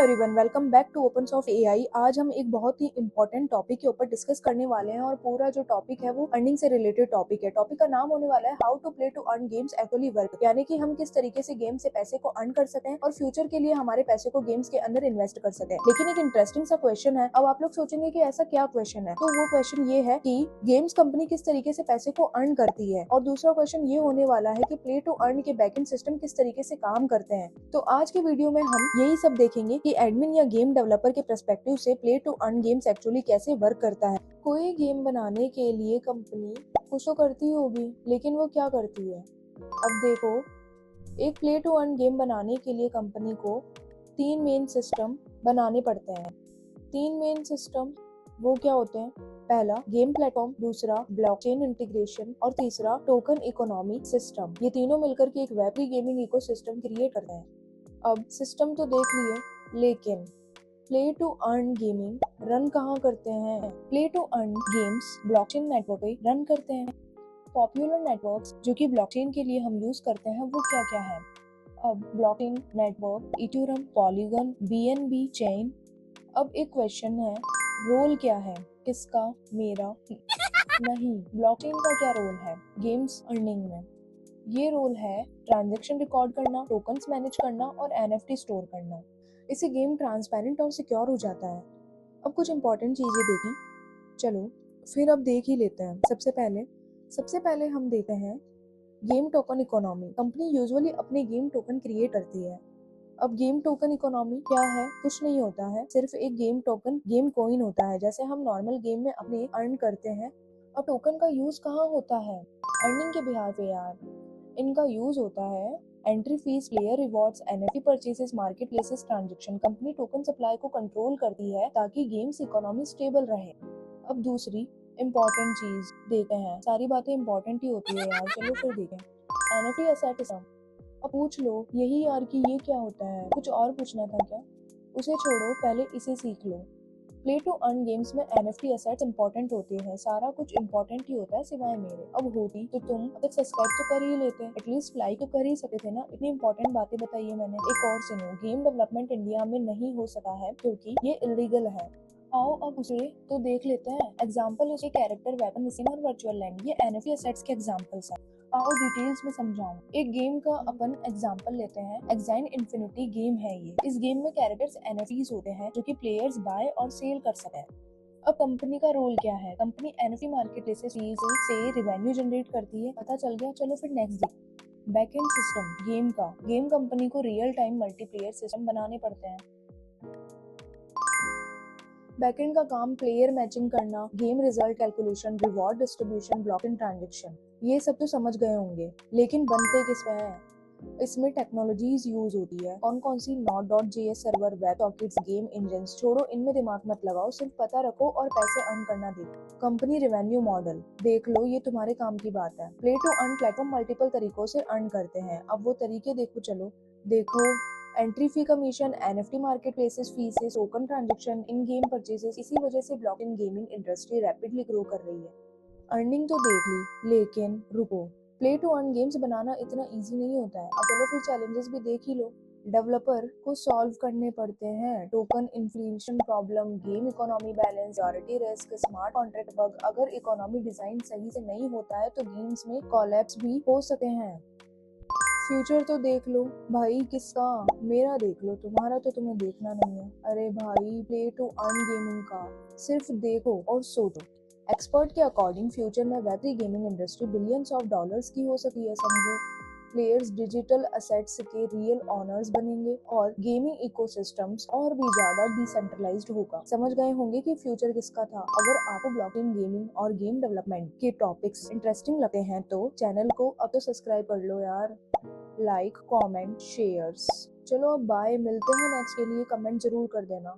Everyone, welcome back to OpenSoft AI. आज हम एक बहुत ही इंपॉर्टेंट टॉपिक के ऊपर डिस्कस करने वाले हैं और पूरा जो टॉपिक है वो अर्निंग से रिलेटेड टॉपिक है। टॉपिक का नाम होने वाला है how to play to earn games actually work, यानी कि हम किस तरीके से गेम से पैसे को अर्न कर सकें और फ्यूचर के लिए हमारे पैसे को गेम्स के अंदर इन्वेस्ट कर सकें। लेकिन एक इंटरेस्टिंग सा क्वेश्चन है। अब आप लोग सोचेंगे कि ऐसा क्या क्वेश्चन है, तो वो क्वेश्चन ये है कि गेम्स कंपनी किस तरीके से पैसे को अर्न करती है, और दूसरा क्वेश्चन ये होने वाला है कि प्ले टू अर्न के बैकएंड सिस्टम किस तरीके से काम करते हैं। तो आज के वीडियो में हम यही सब देखेंगे कि एडमिन या गेम डेवलपर के पर्सपेक्टिव से play to earn games actually कैसे वर्क करता है। कोई गेम बनाने के लिए कंपनी कुछ तो करती होगी, लेकिन वो क्या करती है। अब देखो, एक प्ले टू अर्न गेम बनाने के लिए कंपनी को 3 मेन सिस्टम बनाने पड़ते हैं। 3 मेन सिस्टम वो क्या होते हैं? पहला गेम प्लेटफॉर्म, दूसरा ब्लॉकचेन इंटीग्रेशन और तीसरा टोकन इकोनॉमी सिस्टम। ये तीनों मिलकर के एक वेब गेमिंग इकोसिस्टम क्रिएट करते हैं। अब सिस्टम तो देख लिए, लेकिन play to earn gaming run कहाँ करते हैं? Play to earn games blockchain network पे रन करते हैं। पॉपुलर नेटवर्क्स जो कि ब्लॉकचेन के लिए हम यूज करते हैं वो क्या क्या है? अब blockchain network, Ethereum, polygon, BNB chain. अब एक क्वेश्चन है, रोल क्या है? किसका? मेरा? नहीं, ब्लॉकचेन का क्या रोल है गेम्स अर्निंग में? ये रोल है ट्रांजैक्शन रिकॉर्ड करना, टोकन्स मैनेज करना और एनएफटी स्टोर करना। इससे गेम ट्रांसपेरेंट और सिक्योर हो जाता है। अब कुछ इंपॉर्टेंट चीजें देखी, चलो फिर अब देख ही लेते हैं। सबसे पहले हम देखते हैं game token economy. Company usually अपने गेम टोकन क्रिएट करती है। अब गेम टोकन इकोनॉमी क्या है? कुछ नहीं होता है, सिर्फ एक गेम टोकन, गेम कॉइन होता है, जैसे हम नॉर्मल गेम में अपने अर्न करते हैं। अब टोकन का यूज कहाँ होता है? अर्निंग के बिहार पे यार। इनका यूज होता है entry fees, player rewards, NFT purchases, market places transaction. Company token supply को कंट्रोल करती है ताकि गेम्स इकोनॉमी स्टेबल रहे। अब दूसरी इम्पोर्टेंट चीज देखते हैं। सारी बातें इम्पोर्टेंट ही होती है यार, चलो फिर देखें। NFT asceticism. अब पूछ लो यही यार कि ये क्या होता है, कुछ और पूछना था क्या? उसे छोड़ो, पहले इसे सीख लो। प्ले टू अर्न गेम्स में एनएफटी एसेट्स इंपॉर्टेंट होते हैं। सारा कुछ इंपॉर्टेंट ही होता है सिवाय मेरे। अब होती तो तुम अब तक सब्सक्राइब तो कर ही लेते, एटलीस्ट लाइक तो कर ही सकते थे ना। इतनी इंपॉर्टेंट बातें बताई है मैंने। एक और सुनो, गेम डेवलपमेंट इंडिया में नहीं हो सका है क्योंकि ये इलीगल है। आओ अब उसे तो देख लेते हैं। एग्जाम्पल उसे कैरेक्टर, वेपन, स्किन और वर्चुअल लैंड, ये एनएफटी एसेट्स के एग्जाम्पल्स हैं। आओ डिटेल्स में समझाऊं। एक गेम का अपन एग्जांपल लेते हैं, एक्साइन इन्फिनिटी गेम है ये। इस गेम में कैरेक्टर्स एनएफटीज होते हैं जो कि प्लेयर्स बाय और सेल कर सकते हैं। अब कंपनी का रोल क्या है? कंपनी एनएफटी मार्केट प्लेसेस से रिवेन्यू जनरेट करती है। पता चल गया, चलो फिर नेक्स्ट देख। बैकएंड सिस्टम गेम का। गेम कंपनी को रियल टाइम मल्टीप्लेयर सिस्टम बनाने पड़ते हैं। बैकएंड का काम प्लेयर मैचिंग करना, game result calculation, reward distribution, blockchain transaction. ये सब तो समझ गए होंगे, लेकिन बनते किस पे हैं? इसमें टेक्नोलॉजीज यूज होती है। कौन कौन सी? Node.js server, web sockets, game engines. छोड़ो, इनमें दिमाग मत लगाओ, सिर्फ पता रखो और पैसे अर्न करना देखो। कंपनी रिवेन्यू मॉडल देख लो, ये तुम्हारे काम की बात है। Play to earn platform multiple तरीकों से अर्न करते हैं। अब वो तरीके देखो, चलो देखो। Entry fee commission, NFT market places faeces, token transaction, इन गेम परचेसेस। इसी वजह से blockchain gaming industry rapidly grow कर रही है। अर्निंग तो देख ली, लेकिन रुको, प्ले टू अर्न गेम्स बनाना इतना इजी नहीं होता है। अब चलो फिर चैलेंजेस भी देख ही लो। डेवलपर को सॉल्व करने पड़ते हैं token inflation problem, game economy balance, security risk, smart contract bug. अगर इकोनॉमी डिजाइन सही से नहीं होता है तो गेम्स में कोलैप्स भी हो सकते हैं। फ्यूचर तो देख लो भाई, किसका? मेरा देख लो, तुम्हारा तो तुम्हें देखना नहीं है। अरे भाई, प्ले टू अर्न गेमिंग का सिर्फ देखो और सोचो। एक्सपर्ट के अकॉर्डिंग फ्यूचर में web gaming industry billions of dollars की हो सकती है, समझो। प्लेयर्स डिजिटल असेट्स के रियल ऑनर्स बनेंगे और गेमिंग इकोसिस्टम्स और भी ज्यादा डिसेंट्रलाइज्ड होगा। समझ गए होंगे कि फ्यूचर किसका था। अगर आपको ब्लॉकचेन गेमिंग और गेम डेवलपमेंट के टॉपिक्स इंटरेस्टिंग लगते हैं तो चैनल को अब तो सब्सक्राइब कर लो यार। Like, comment, shares. चलो अब बाय, मिलते हैं नेक्स्ट। के लिए कमेंट जरूर कर देना।